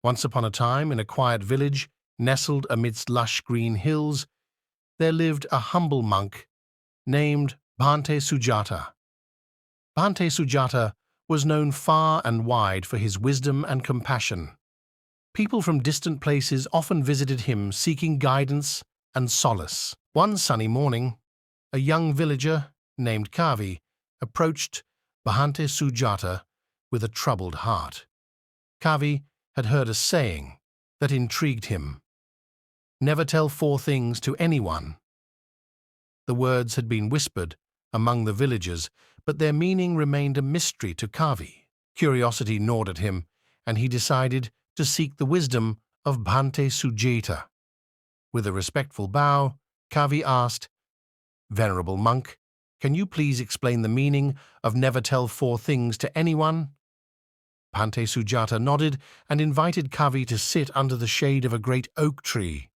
Once upon a time, in a quiet village, nestled amidst lush green hills, there lived a humble monk named Bhante Sujata. Bhante Sujata was known far and wide for his wisdom and compassion. People from distant places often visited him seeking guidance and solace. One sunny morning, a young villager named Kavi approached Bhante Sujata with a troubled heart. Kavi had heard a saying that intrigued him: "Never tell 4 things to anyone." The words had been whispered among the villagers, but their meaning remained a mystery to Kavi. Curiosity gnawed at him, and he decided to seek the wisdom of Bhante Sujata. With a respectful bow, Kavi asked, "Venerable monk, can you please explain the meaning of never tell 4 things to anyone?" Bhante Sujata nodded and invited Kavi to sit under the shade of a great oak tree.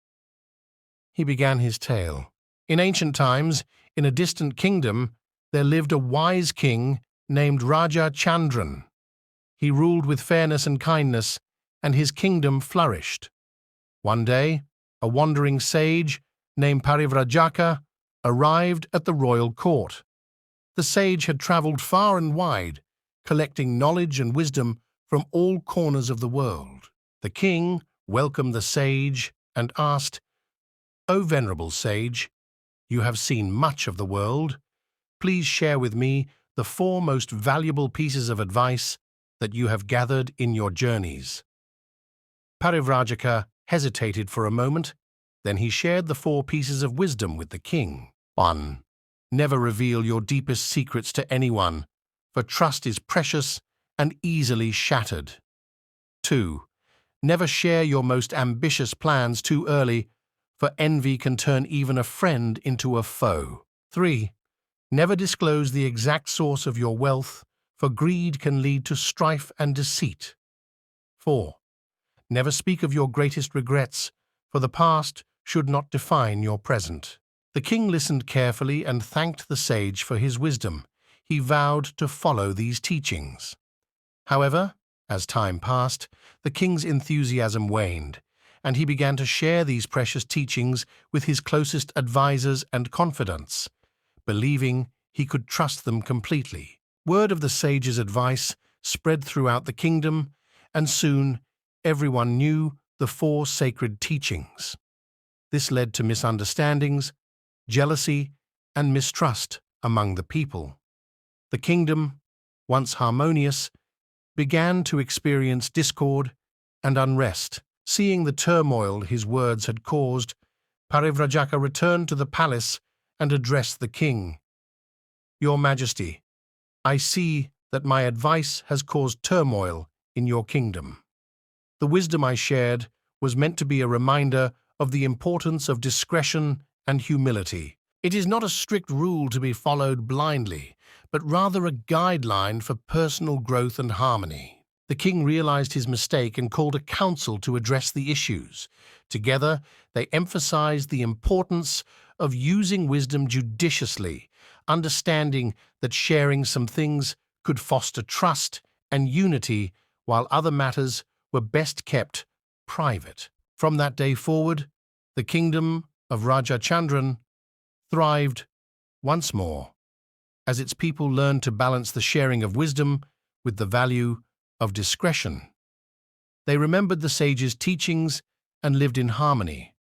He began his tale. In ancient times, in a distant kingdom, there lived a wise king named Raja Chandran. He ruled with fairness and kindness, and his kingdom flourished. One day, a wandering sage named Parivrajaka arrived at the royal court. The sage had traveled far and wide, collecting knowledge and wisdom from all corners of the world. The king welcomed the sage and asked, "O venerable sage, you have seen much of the world. Please share with me the 4 most valuable pieces of advice that you have gathered in your journeys." Parivrajaka hesitated for a moment, then he shared the 4 pieces of wisdom with the king. 1. Never reveal your deepest secrets to anyone, for trust is precious and easily shattered. 2. Never share your most ambitious plans too early, for envy can turn even a friend into a foe. 3. Never disclose the exact source of your wealth, for greed can lead to strife and deceit. 4. Never speak of your greatest regrets, for the past should not define your present. The king listened carefully and thanked the sage for his wisdom. He vowed to follow these teachings. However, as time passed, the king's enthusiasm waned, and he began to share these precious teachings with his closest advisors and confidants, believing he could trust them completely. Word of the sage's advice spread throughout the kingdom, and soon everyone knew the 4 sacred teachings. This led to misunderstandings, jealousy, and mistrust among the people. The kingdom, once harmonious, began to experience discord and unrest. Seeing the turmoil his words had caused, Parivrajaka returned to the palace and addressed the king. "Your Majesty, I see that my advice has caused turmoil in your kingdom. The wisdom I shared was meant to be a reminder of the importance of discretion and humility. It is not a strict rule to be followed blindly, but rather a guideline for personal growth and harmony." The king realized his mistake and called a council to address the issues. Together, they emphasized the importance of using wisdom judiciously, understanding that sharing some things could foster trust and unity, while other matters were best kept private. From that day forward, the kingdom of Raja Chandran thrived once more, as its people learned to balance the sharing of wisdom with the value of discretion. They remembered the sage's teachings and lived in harmony,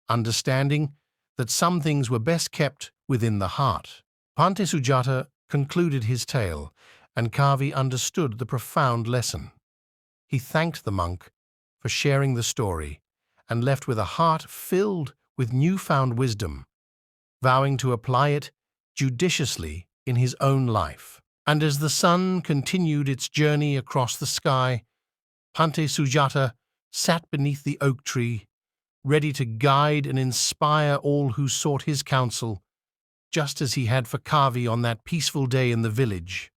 understanding that some things were best kept within the heart. Bhante Sujata concluded his tale, and Kavi understood the profound lesson. He thanked the monk for sharing the story and left with a heart filled with newfound wisdom, vowing to apply it judiciously in his own life. And as the sun continued its journey across the sky, Bhante Sujata sat beneath the oak tree, ready to guide and inspire all who sought his counsel, just as he had for Kavi on that peaceful day in the village.